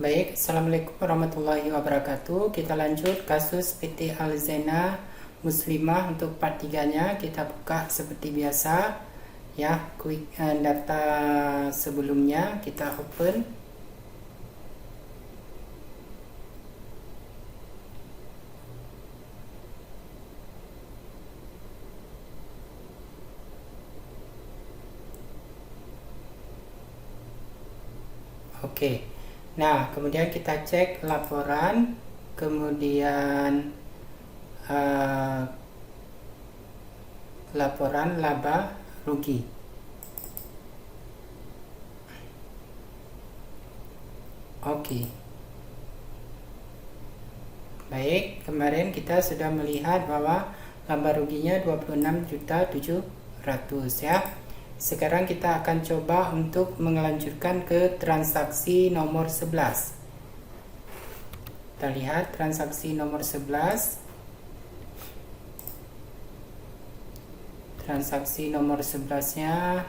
Baik, Assalamualaikum warahmatullahi wabarakatuh. Kita lanjut kasus PT Alzena Muslimah untuk part 3-nya. Kita buka seperti biasa ya, quick data sebelumnya kita open. Oke. Nah, kemudian kita cek laporan, kemudian laporan laba rugi. Oke. Baik, kemarin kita sudah melihat bahwa laba ruginya 26.700.000 ya. Sekarang kita akan coba untuk melanjutkan ke transaksi nomor 11. Kita lihat transaksi nomor 11. Transaksi nomor 11-nya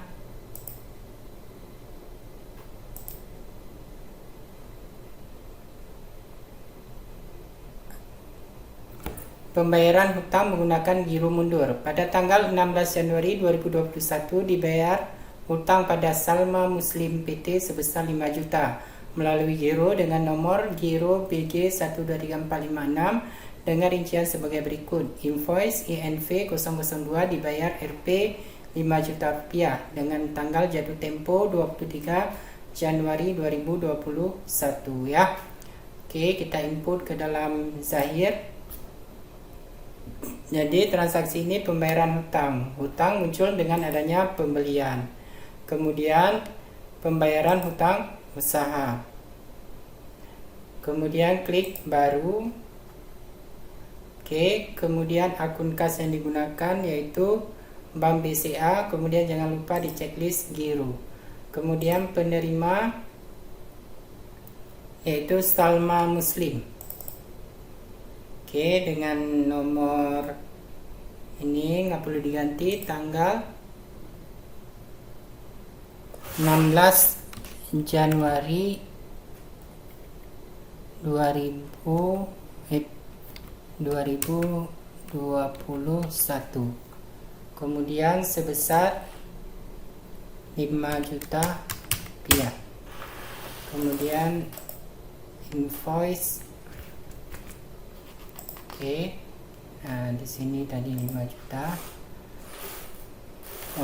pembayaran hutang menggunakan giro mundur. Pada tanggal 16 Januari 2021 dibayar hutang pada Salma Muslim PT sebesar 5 juta melalui giro dengan nomor giro BG 123456 dengan rincian sebagai berikut. Invoice INV 002 dibayar Rp 5 juta rupiah dengan tanggal jatuh tempo 23 Januari 2021 ya. Oke, kita input ke dalam Zahir. Jadi transaksi ini pembayaran hutang. Hutang muncul dengan adanya pembelian. Kemudian pembayaran hutang usaha. Kemudian klik baru. Oke, kemudian akun kas yang digunakan yaitu Bank BCA. Kemudian jangan lupa di checklist giro. Kemudian penerima yaitu Salma Muslim. Oke, dengan nomor ini nggak perlu diganti, tanggal 16 Januari 2021. Kemudian sebesar 5 juta rupiah. Kemudian invoice. Oke. Nah, di sini tadi 5 juta.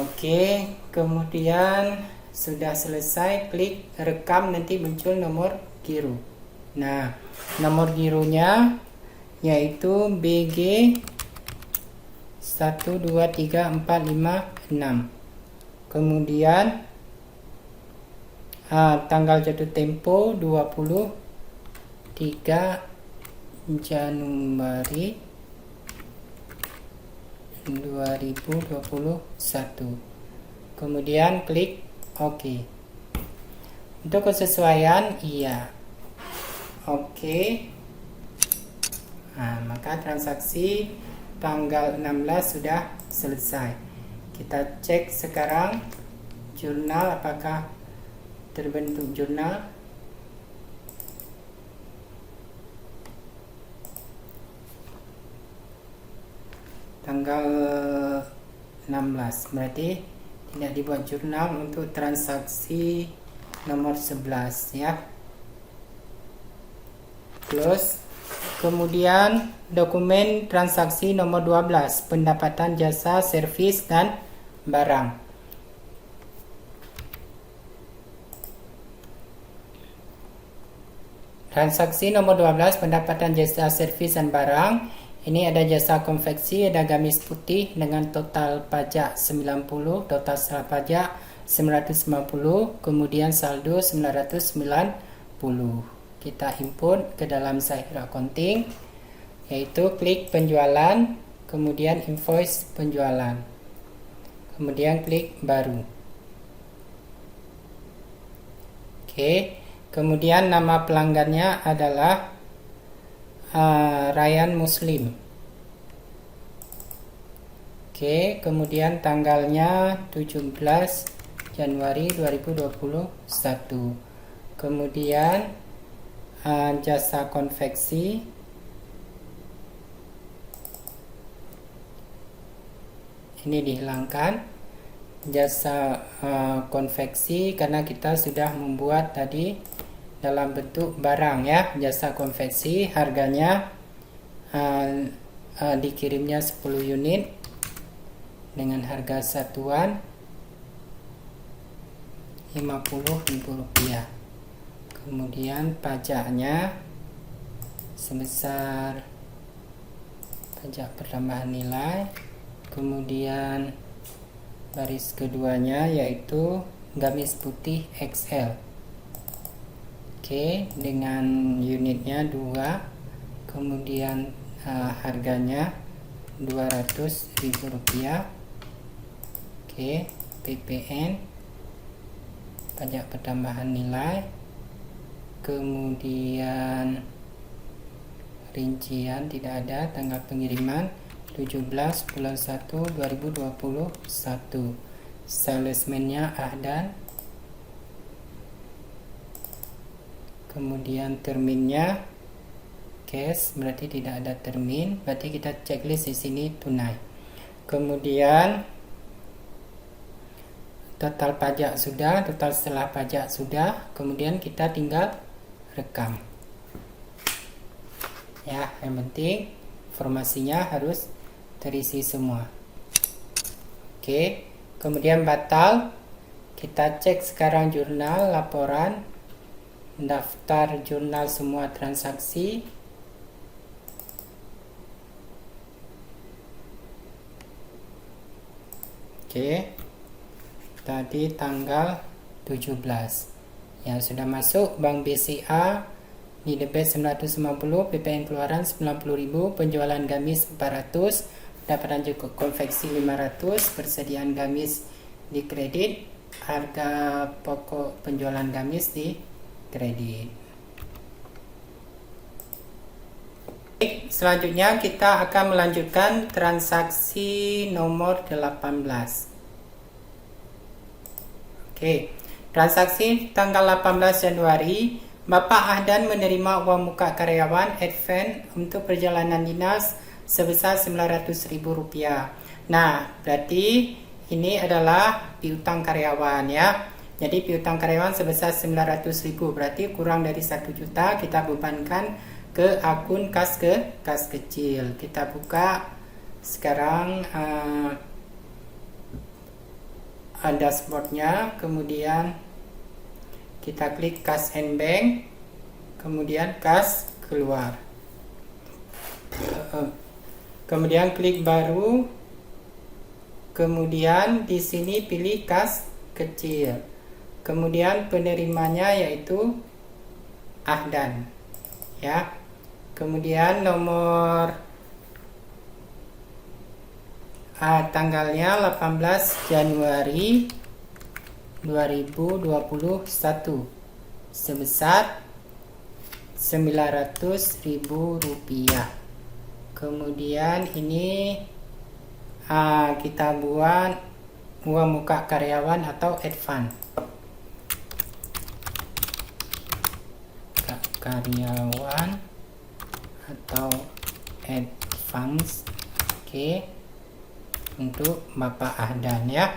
Oke, kemudian sudah selesai, klik rekam, nanti muncul nomor giro. Nah, nomor gironya yaitu BG 123456. Kemudian tanggal jatuh tempo 23 Januari 2021. Kemudian klik OK. Untuk kesesuaian iya. Oke. Nah, maka transaksi tanggal 16 sudah selesai. Kita cek sekarang jurnal, apakah terbentuk jurnal. Tanggal 16 berarti tidak dibuat jurnal untuk transaksi nomor 11 ya. Close. Kemudian dokumen transaksi nomor 12, pendapatan jasa, servis dan barang. Transaksi nomor 12, pendapatan jasa, servis dan barang. Ini ada jasa konveksi, ada gamis putih dengan total pajak 90, total setelah pajak 950, kemudian saldo 990. Kita input ke dalam Zahir Accounting, yaitu klik penjualan, kemudian invoice penjualan, kemudian klik baru. Oke, kemudian nama pelanggannya adalah Ryan Muslim. Oke, kemudian tanggalnya 17 Januari 2021. Kemudian jasa konveksi. Ini dihilangkan jasa konveksi karena kita sudah membuat tadi dalam bentuk barang ya. Jasa konveksi harganya dikirimnya 10 unit dengan harga satuan Rp50.000. Kemudian pajaknya sebesar pajak pertambahan nilai. Kemudian baris keduanya yaitu gamis putih XL. Oke, dengan unitnya 2. Kemudian harganya Rp200.000. Oke, PPN pajak pertambahan nilai. Kemudian rincian tidak ada, tanggal pengiriman 17/1/2021. Salesman-nya Ahdan. Kemudian terminnya cash, berarti tidak ada termin, berarti kita checklist di sini tunai. Kemudian total pajak sudah, total setelah pajak sudah, kemudian kita tinggal rekam. Ya, yang penting informasinya harus terisi semua. Oke, kemudian batal. Kita cek sekarang jurnal laporan, daftar jurnal semua transaksi. Oke, tadi tanggal 17 yang sudah masuk Bank BCA di debit 950, PPN keluaran 90.000, penjualan gamis 400, pendapatan cukup konveksi 500, persediaan gamis di kredit, harga pokok penjualan gamis di kredit. Selanjutnya kita akan melanjutkan transaksi nomor 18. Oke, transaksi tanggal 18 Januari, Bapak Ahdan menerima uang muka karyawan advance untuk perjalanan dinas sebesar Rp900.000. Nah, berarti ini adalah piutang karyawan ya. Jadi piutang karyawan sebesar Rp900.000, berarti kurang dari 1 juta kita bebankan ke akun kas kecil. Kita buka sekarang dashboardnya, kemudian kita klik kas and bank, kemudian kas keluar, kemudian klik baru, kemudian di sini pilih kas kecil, kemudian penerimanya yaitu Ahdan ya. Kemudian nomor tanggalnya 18 Januari 2021 sebesar Rp900.000. Kemudian ini kita buat uang muka karyawan atau advance karyawan atau advance. Oke, untuk Bapak Ahdan ya.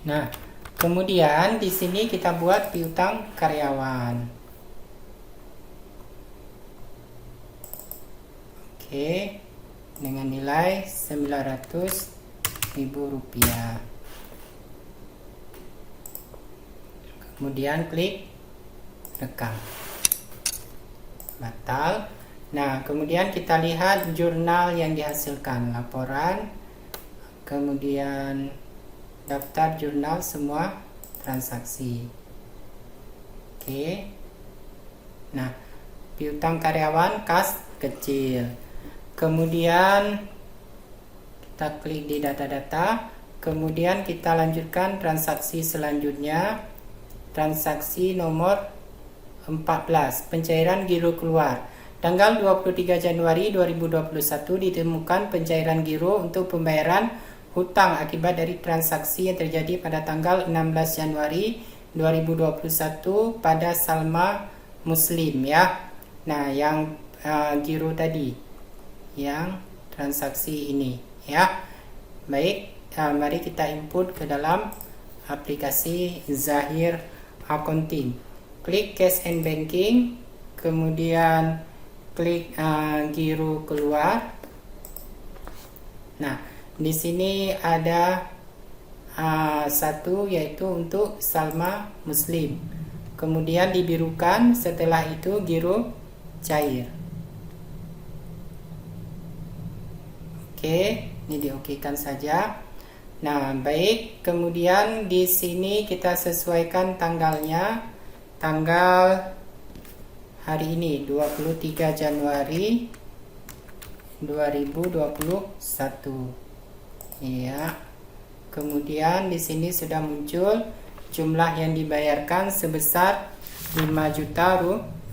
Nah, kemudian di sini kita buat piutang karyawan. Oke, dengan nilai Rp900.000. Kemudian klik rekam. Batal. Nah, kemudian kita lihat jurnal yang dihasilkan, laporan, kemudian daftar jurnal semua transaksi. Oke. Nah, piutang karyawan kas kecil. Kemudian kita klik di data-data, kemudian kita lanjutkan transaksi selanjutnya, transaksi nomor 14, pencairan giro keluar. Tanggal 23 Januari 2021 ditemukan pencairan giro untuk pembayaran hutang akibat dari transaksi yang terjadi pada tanggal 16 Januari 2021 pada Salma Muslim ya. Nah, yang giro tadi, yang transaksi ini ya. Baik, mari kita input ke dalam aplikasi Zahir Accounting. Klik Cash and Banking, kemudian klik giro keluar. Nah, di sini ada satu, yaitu untuk Salma Muslim. Kemudian dibirukan, setelah itu giro cair. Oke, ini diokekan saja. Nah, baik. Kemudian di sini kita sesuaikan tanggalnya. Tanggal hari ini 23 Januari 2021. Ya. Kemudian di sini sudah muncul jumlah yang dibayarkan sebesar 5 juta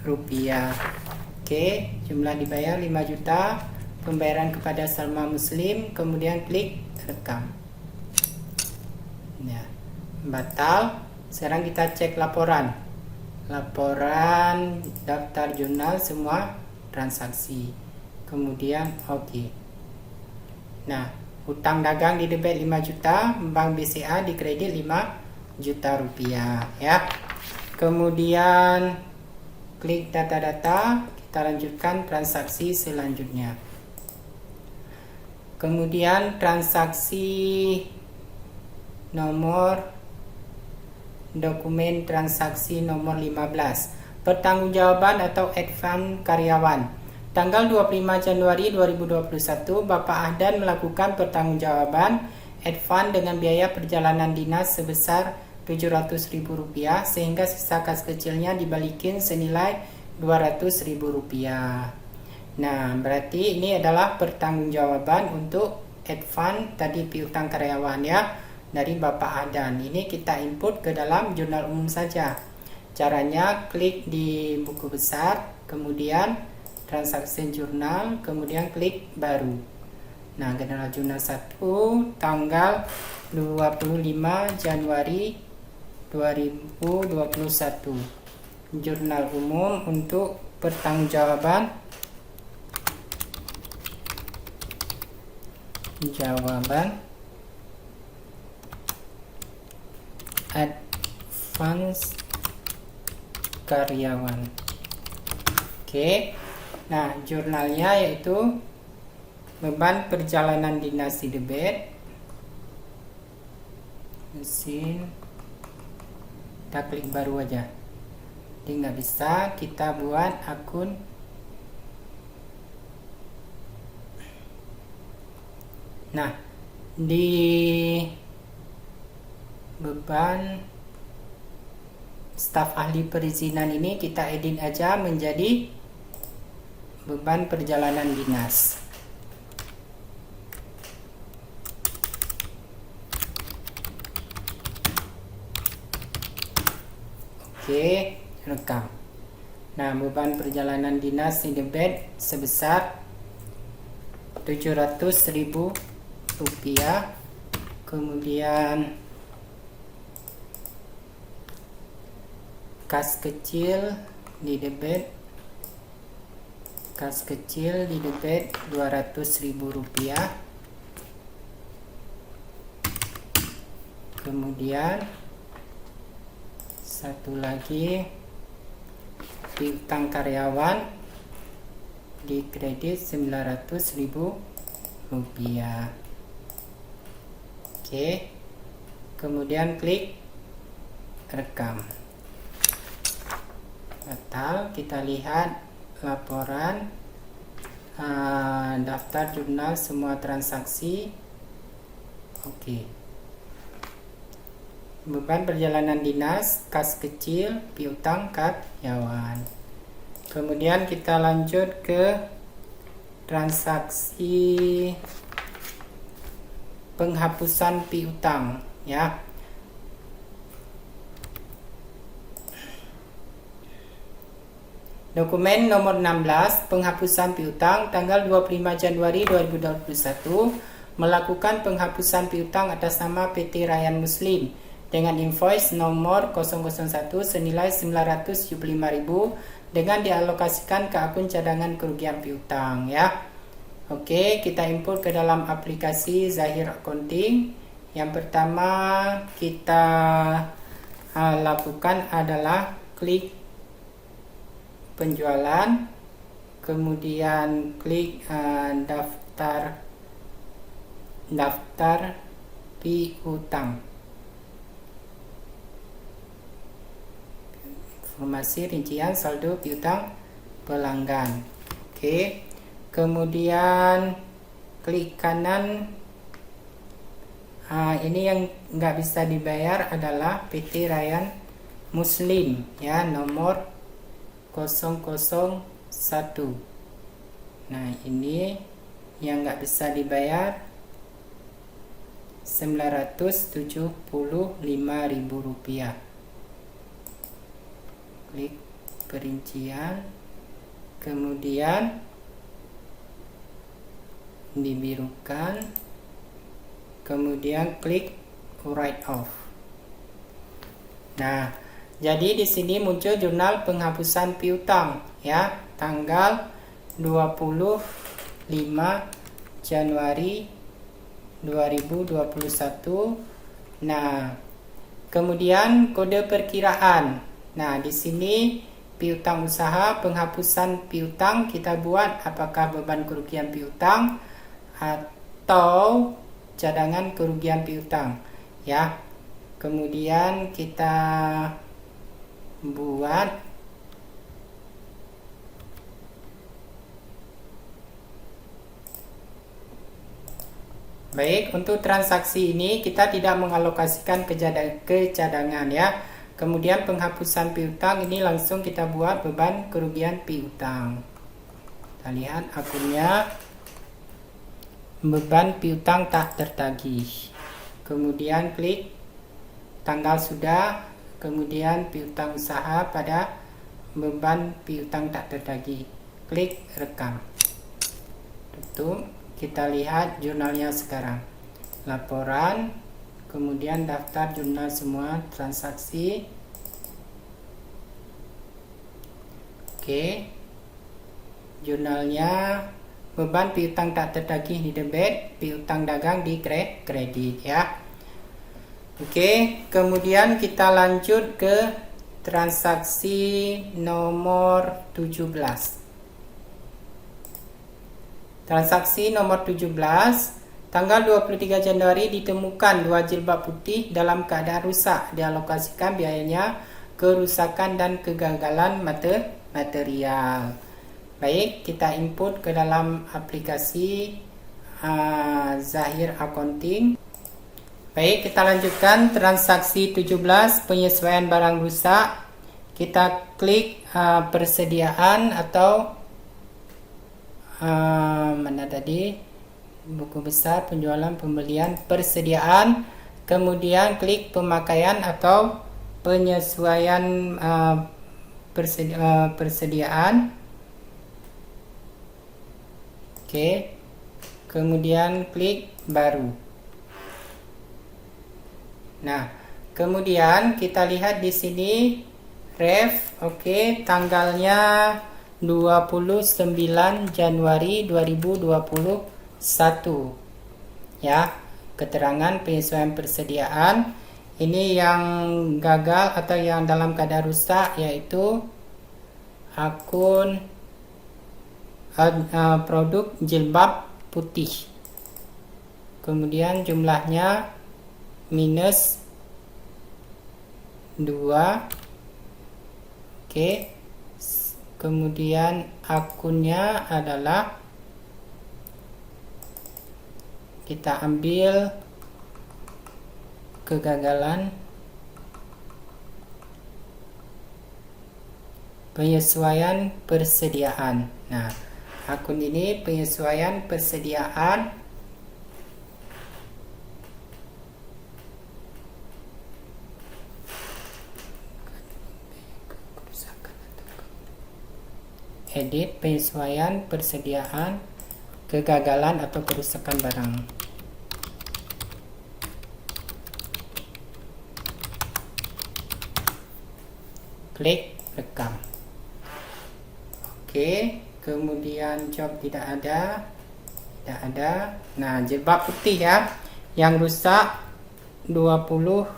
rupiah. Oke, jumlah dibayar 5 juta, pembayaran kepada Salma Muslim, kemudian klik rekam. Ya, batal. Sekarang kita cek laporan. Laporan daftar jurnal semua transaksi. Kemudian oke. Nah, hutang dagang di debit 5 juta, Bank BCA di kredit 5 juta rupiah ya. Kemudian klik data-data, kita lanjutkan transaksi selanjutnya. Kemudian transaksi nomor dokumen transaksi nomor 15, pertanggungjawaban atau advance karyawan. Tanggal 25 Januari 2021, Bapak Ahdan melakukan pertanggungjawaban advance dengan biaya perjalanan dinas sebesar Rp700.000 sehingga sisa kas kecilnya dibalikin senilai Rp200.000. Nah, berarti ini adalah pertanggungjawaban untuk advance tadi piutang karyawan ya dari Bapak Ahdan. Ini kita input ke dalam jurnal umum saja. Caranya klik di buku besar, kemudian transaksi jurnal, kemudian klik baru. Nah, general jurnal 1 tanggal 25 Januari 2021. Jurnal umum untuk pertanggungjawaban advance karyawan. Oke. Nah, jurnalnya yaitu beban perjalanan dinas di debit, mesin. Kita klik baru aja. Jadi nggak bisa kita buat akun. Nah, di beban staf ahli perizinan ini kita edit aja menjadi beban perjalanan dinas. Oke, rekam. Nah, beban perjalanan dinas di debit sebesar Rp700.000. Kemudian kas kecil di debit Rp200.000. Kemudian satu lagi piutang karyawan di kredit Rp900.000. Oke. Kemudian klik rekam. Batal. Kita lihat laporan daftar jurnal semua transaksi. Oke. Beban perjalanan dinas, kas kecil, piutang karyawan. Kemudian kita lanjut ke transaksi penghapusan piutang ya. Dokumen nomor 16, penghapusan piutang, tanggal 25 Januari 2021, melakukan penghapusan piutang atas nama PT Ryan Muslim dengan invoice nomor 001 senilai 975.000 dengan dialokasikan ke akun cadangan kerugian piutang ya. Oke, kita import ke dalam aplikasi Zahir Accounting. Yang pertama kita lakukan adalah klik penjualan, kemudian klik daftar piutang. Informasi rincian saldo piutang pelanggan. Oke. Kemudian klik kanan. Ini yang nggak bisa dibayar adalah PT Ryan Muslim ya, nomor 001. Nah, ini yang nggak bisa dibayar Rp975.000. Klik perincian, kemudian dibirukan, kemudian klik write off. Nah, jadi di sini muncul jurnal penghapusan piutang ya, tanggal 25 Januari 2021. Nah, kemudian kode perkiraan. Nah, di sini piutang usaha, penghapusan piutang kita buat apakah beban kerugian piutang atau cadangan kerugian piutang ya. Kemudian kita buat baik. Untuk transaksi ini kita tidak mengalokasikan ke cadangan ya. Kemudian penghapusan piutang ini langsung kita buat beban kerugian piutang. Kita lihat akunnya, beban piutang tak tertagih. Kemudian klik tanggal sudah, kemudian piutang usaha pada beban piutang tak tertagih. Klik rekam. Tutup. Kita lihat jurnalnya sekarang. Laporan, kemudian daftar jurnal semua transaksi. Oke. Jurnalnya beban piutang tak tertagih di debit, piutang dagang di kredit ya. Oke, kemudian kita lanjut ke transaksi nomor 17. Transaksi nomor 17, tanggal 23 Januari ditemukan 2 jilbab putih dalam keadaan rusak. Dialokasikan biayanya kerusakan dan kegagalan material. Baik, kita input ke dalam aplikasi Zahir Accounting. Baik, kita lanjutkan transaksi 17, penyesuaian barang rusak. Kita klik persediaan atau mana tadi, buku besar, penjualan, pembelian, persediaan, kemudian klik pemakaian atau penyesuaian persediaan. Oke, kemudian klik baru. Nah, kemudian kita lihat di sini ref. Oke, tanggalnya 29 Januari 2021 ya. Keterangan penyesuaian persediaan ini yang gagal atau yang dalam keadaan rusak, yaitu akun produk jilbab putih, kemudian jumlahnya minus 2. Oke. Kemudian akunnya adalah, kita ambil kegagalan penyesuaian persediaan. Nah, akun ini penyesuaian persediaan. Edit penyesuaian persediaan, kegagalan atau kerusakan barang. klik rekam. Oke, kemudian job tidak ada. Nah, jilbab putih ya, yang rusak 29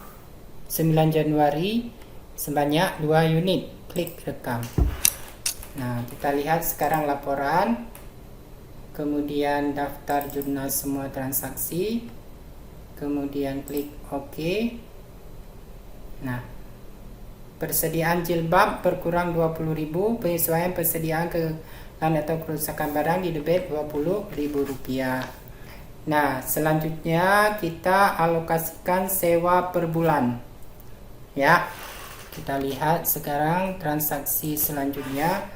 Januari sebanyak 2 unit, klik rekam. Nah, kita lihat sekarang laporan, kemudian daftar jurnal semua transaksi, kemudian klik OK. Nah, persediaan jilbab berkurang 20.000, penyesuaian persediaan atau kerusakan barang di debit Rp20.000. Nah, selanjutnya kita alokasikan sewa per bulan. Ya, kita lihat sekarang transaksi selanjutnya.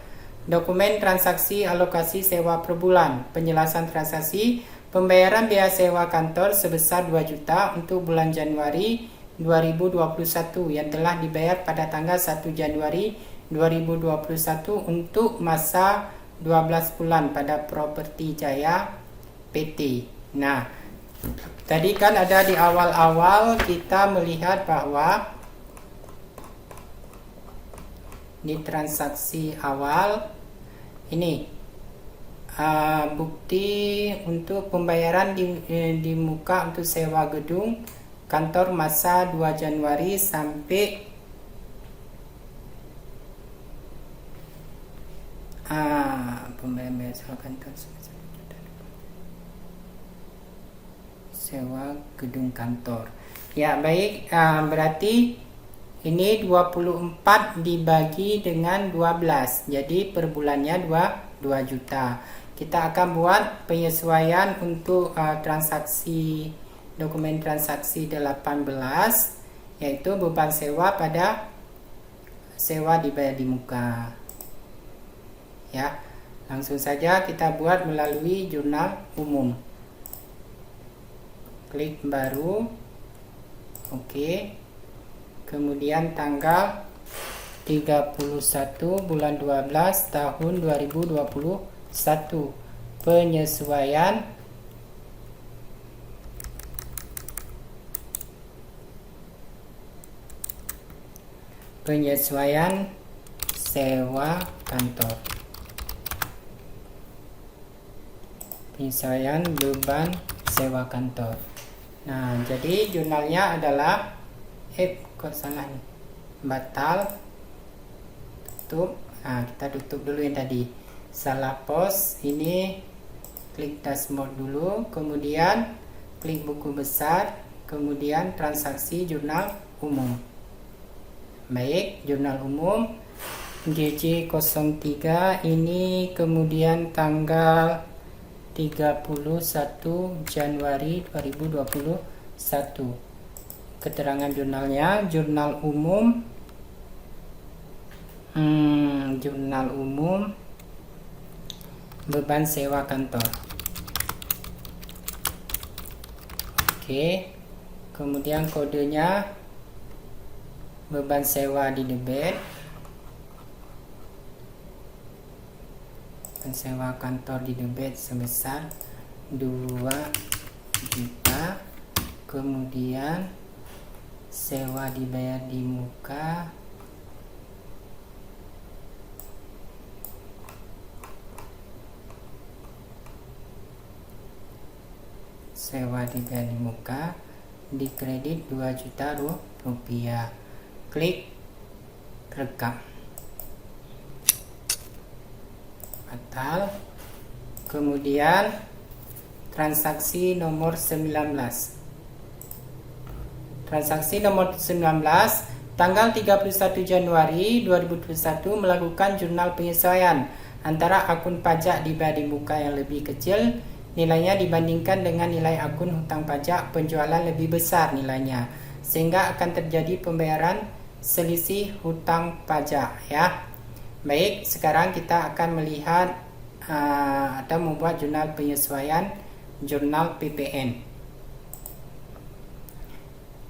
Dokumen transaksi alokasi sewa per bulan. Penjelasan transaksi pembayaran biaya sewa kantor sebesar 2 juta untuk bulan Januari 2021 yang telah dibayar pada tanggal 1 Januari 2021 untuk masa 12 bulan pada Properti Jaya PT. Nah, tadi kan ada di awal-awal kita melihat bahwa di transaksi awal ini bukti untuk pembayaran di muka untuk sewa gedung kantor masa 2 Januari sampai pembayaran sewa kantor sewa gedung kantor. Ya, baik, berarti ini 24 dibagi dengan 12, jadi per bulannya 2 juta. Kita akan buat penyesuaian untuk transaksi dokumen transaksi 18, yaitu beban sewa pada sewa dibayar di muka. Ya, langsung saja kita buat melalui jurnal umum. Klik baru, oke. Kemudian tanggal 31 bulan 12 tahun 2021, penyesuaian sewa kantor, penyesuaian beban sewa kantor. Nah, jadi jurnalnya adalah kok salah nih, batal, tutup. Nah, kita tutup dulu yang tadi, salah pos. Ini klik dashboard dulu, kemudian klik buku besar, kemudian transaksi jurnal umum. Baik, jurnal umum GJ03 ini kemudian tanggal 31 Januari 2021. Keterangan jurnalnya, jurnal umum beban sewa kantor. Oke, kemudian kodenya beban sewa di debit, beban sewa kantor di debit sebesar 2 juta, kemudian sewa dibayar di muka di kredit 2 juta rupiah. Klik rekam, batal. Kemudian transaksi nomor 19. Transaksi nomor 19 tanggal 31 Januari 2021 melakukan jurnal penyesuaian antara akun pajak dibayar di muka yang lebih kecil nilainya dibandingkan dengan nilai akun hutang pajak penjualan lebih besar nilainya, sehingga akan terjadi pembayaran selisih hutang pajak. Ya, baik, sekarang kita akan melihat atau membuat jurnal penyesuaian, jurnal PPN.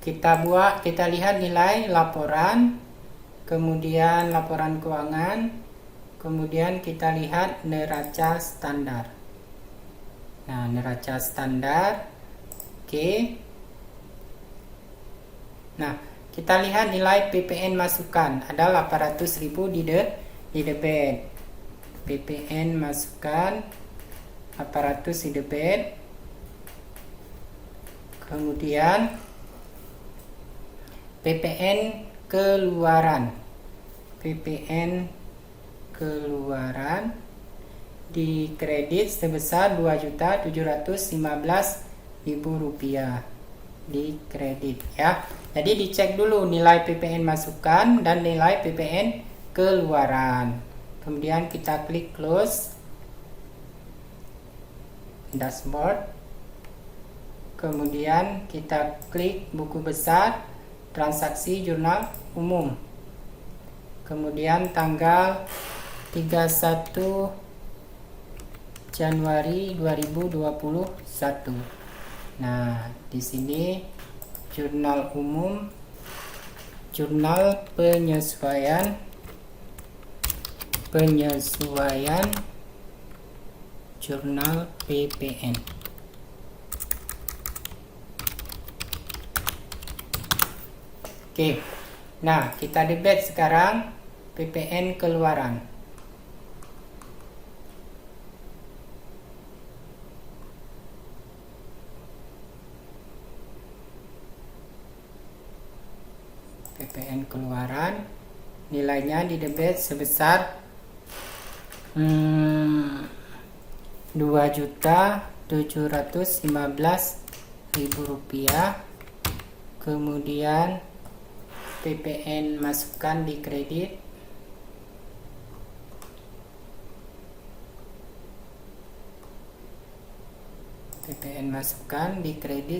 Kita lihat nilai laporan, kemudian laporan keuangan, kemudian kita lihat neraca standar. Nah, neraca standar, oke. Nah, kita lihat nilai PPN masukan ada 800.000 di debit. PPN masukan 800 di debit. Kemudian PPN keluaran. PPN keluaran di kredit sebesar Rp2.715.000 di kredit ya. Jadi dicek dulu nilai PPN masukan dan nilai PPN keluaran. Kemudian kita klik close dashboard. Kemudian kita klik buku besar transaksi jurnal umum. Kemudian tanggal 31 Januari 2021. Nah, di sini jurnal umum, jurnal penyesuaian jurnal PPN. Oke. Nah, kita debit sekarang PPN keluaran. PPN keluaran nilainya di debit sebesar Rp2.715.000. Kemudian PPN masukkan di kredit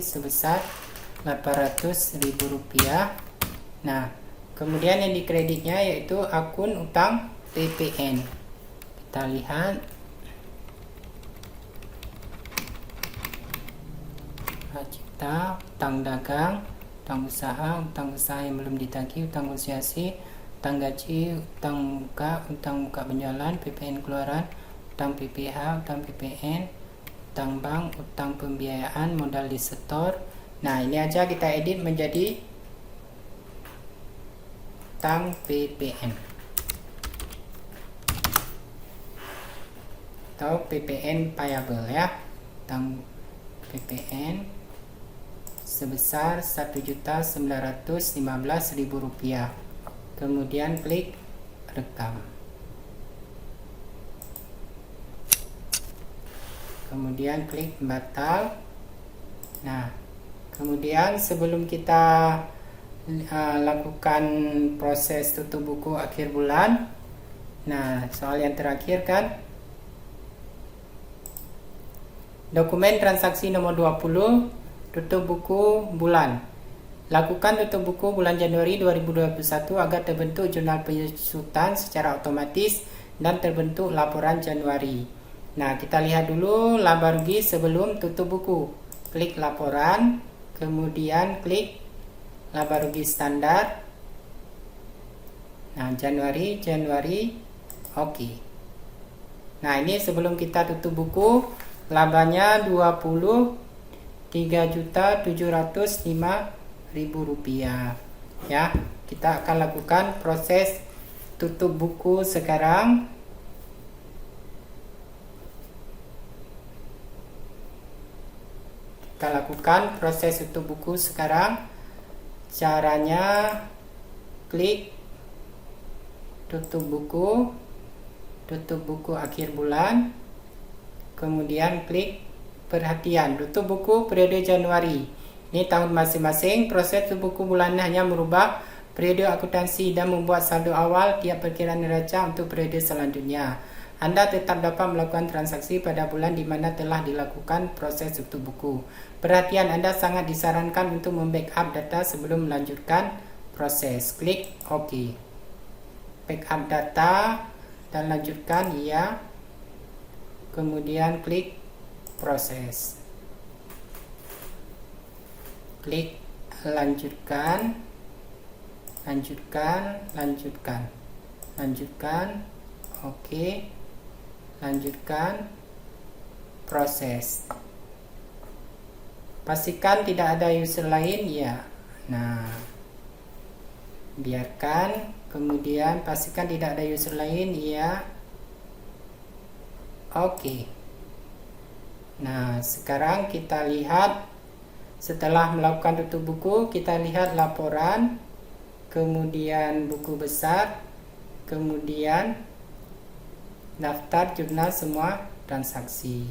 sebesar Rp800.000. Nah, kemudian yang di kreditnya yaitu akun utang PPN. Kita lihat cipta, utang dagang, utang usaha yang belum ditagih, utang asosiasi, utang gaji, utang muka penjualan, PPN keluaran, utang PPH, utang PPN, utang bank, utang pembiayaan, modal di setor. Nah, ini aja kita edit menjadi utang PPN atau PPN payable ya. Utang PPN sebesar Rp1.915.000. Kemudian klik rekam. Kemudian klik batal. Nah, kemudian sebelum kita lakukan proses tutup buku akhir bulan, nah soal yang terakhir kan, dokumen transaksi nomor 20, tutup buku bulan. Lakukan tutup buku bulan Januari 2021 agar terbentuk jurnal penyusutan secara otomatis dan terbentuk laporan Januari. Nah, kita lihat dulu laba rugi sebelum tutup buku. Klik laporan, kemudian klik laba rugi standar. Nah, Januari, oke. Nah, ini sebelum kita tutup buku, labanya Rp23.705.000 ya. Kita akan lakukan proses tutup buku sekarang. Caranya klik tutup buku akhir bulan, kemudian klik perhatian tutup buku periode Januari. Ini tahun masing-masing. Proses tutup buku bulanan hanya merubah periode akuntansi dan membuat saldo awal tiap perkiraan neraca untuk periode selanjutnya. Anda tetap dapat melakukan transaksi pada bulan di mana telah dilakukan proses tutup buku. Perhatian, Anda sangat disarankan untuk membackup data sebelum melanjutkan proses. Klik OK. Backup data dan lanjutkan ya. Kemudian klik proses. Klik lanjutkan. Oke. Lanjutkan proses. Pastikan tidak ada user lain ya. Nah, biarkan. Kemudian pastikan tidak ada user lain, ya. Oke. Nah, sekarang kita lihat setelah melakukan tutup buku, kita lihat laporan, kemudian buku besar, kemudian daftar jurnal semua transaksi.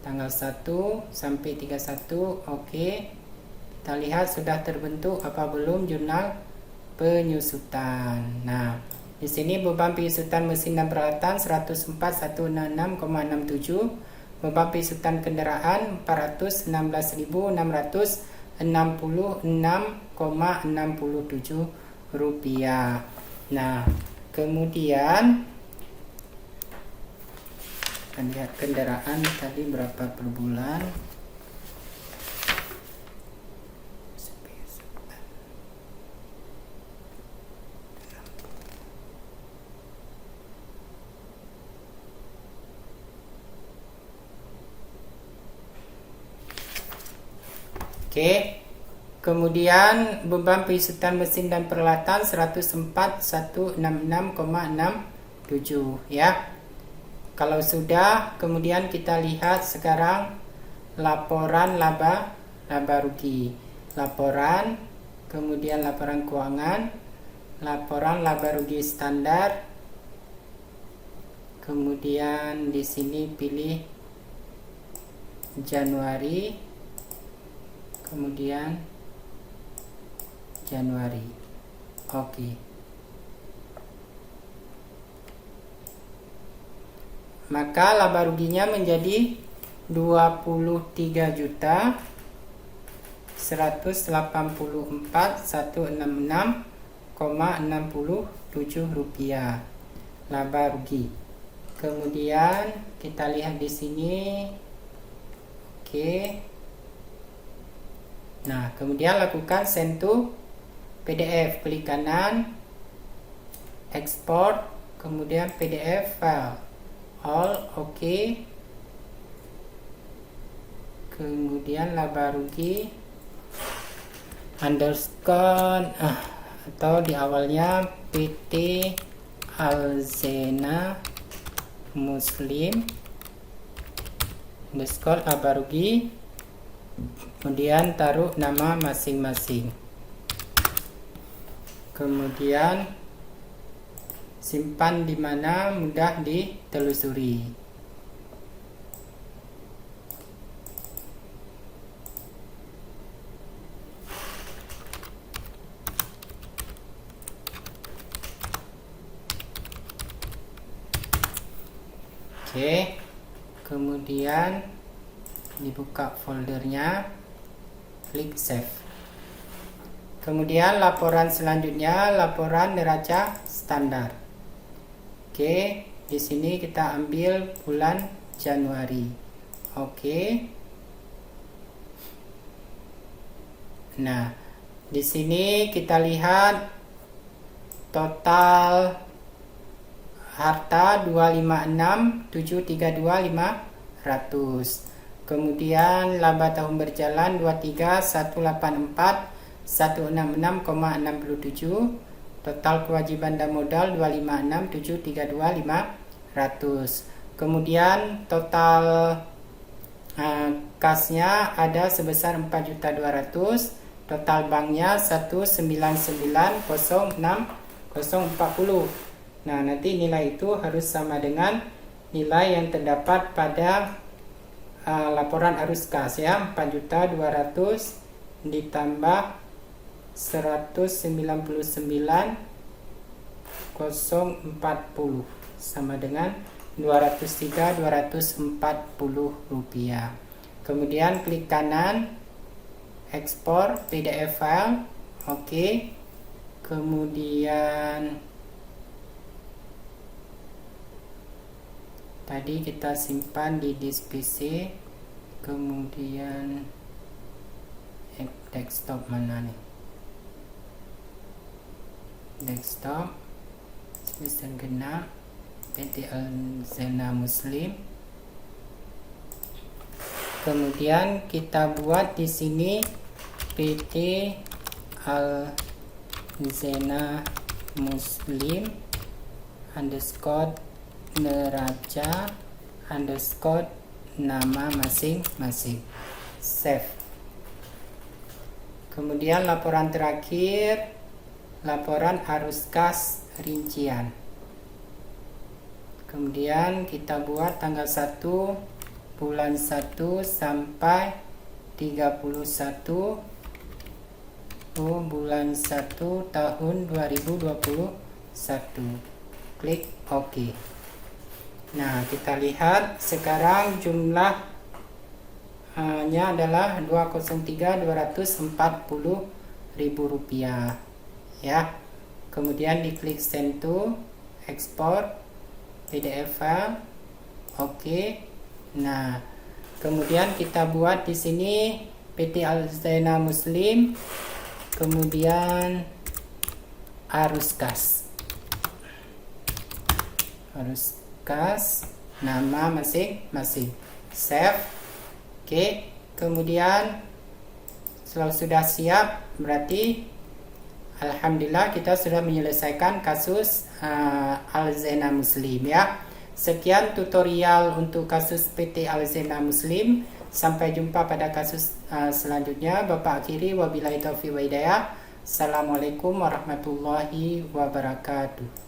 Tanggal 1 sampai 31, oke. Kita lihat sudah terbentuk apa belum jurnal penyusutan. Nah, di sini beban penyusutan mesin dan peralatan 104.166,67, beban penyusutan kendaraan 416.666,67 rupiah. Nah, kemudian kita lihat kendaraan tadi berapa per bulan. Oke. Kemudian beban penyusutan mesin dan peralatan 104.166,67, ya. Kalau sudah, kemudian kita lihat sekarang laporan laba rugi. Laporan, kemudian laporan keuangan, laporan laba rugi standar. Kemudian di sini pilih Januari, kemudian Januari. Oke. Maka laba ruginya menjadi 23.184.166,67 rupiah laba rugi. Kemudian kita lihat di sini. Oke. Nah, kemudian lakukan send to PDF, klik kanan, export, kemudian PDF file, all, oke. Kemudian laba rugi underscore atau di awalnya PT Alzena Muslim underscore laba rugi, kemudian taruh nama masing-masing, kemudian simpan di mana mudah ditelusuri. Oke, kemudian dibuka foldernya, klik save. Kemudian laporan selanjutnya, laporan neraca standar. Oke, di sini kita ambil bulan Januari. Oke. Nah, di sini kita lihat total harta 256.732.500. Kemudian laba tahun berjalan 23.184.166,67. Total kewajiban dan modal 256.732.500. Kemudian total kasnya ada sebesar 4.200.000. Total banknya 199.060.40. Nah, nanti nilai itu harus sama dengan nilai yang terdapat pada laporan arus kas, ya. 4.200.000 ditambah 199.040 sama dengan 203.240 rupiah. Kemudian klik kanan, ekspor PDF file, oke. Kemudian tadi kita simpan di disk PC, kemudian desktop mana nih? Desktop semester genap PT Alzena Muslim. Kemudian kita buat di sini PT Alzena Zena Muslim underscore neraca underscore nama masing-masing. Save. Kemudian laporan terakhir, laporan arus kas rincian. Kemudian kita buat tanggal 1 bulan 1 sampai 31 bulan 1 tahun 2021. Klik OK. Nah, kita lihat sekarang jumlahnya adalah 203.240.000 rupiah ya. Kemudian diklik send to, export PDF file. Oke. Nah, kemudian kita buat di sini PT Al-Zena Muslim, kemudian arus kas, nama masing-masing. Save. Oke. Kemudian kalau sudah siap, berarti alhamdulillah kita sudah menyelesaikan kasus Al-Zena Muslim ya. Sekian tutorial untuk kasus PT Al-Zena Muslim. Sampai jumpa pada kasus selanjutnya. Bapak akhiri, wabillahi taufiq wa hidayah. Assalamualaikum warahmatullahi wabarakatuh.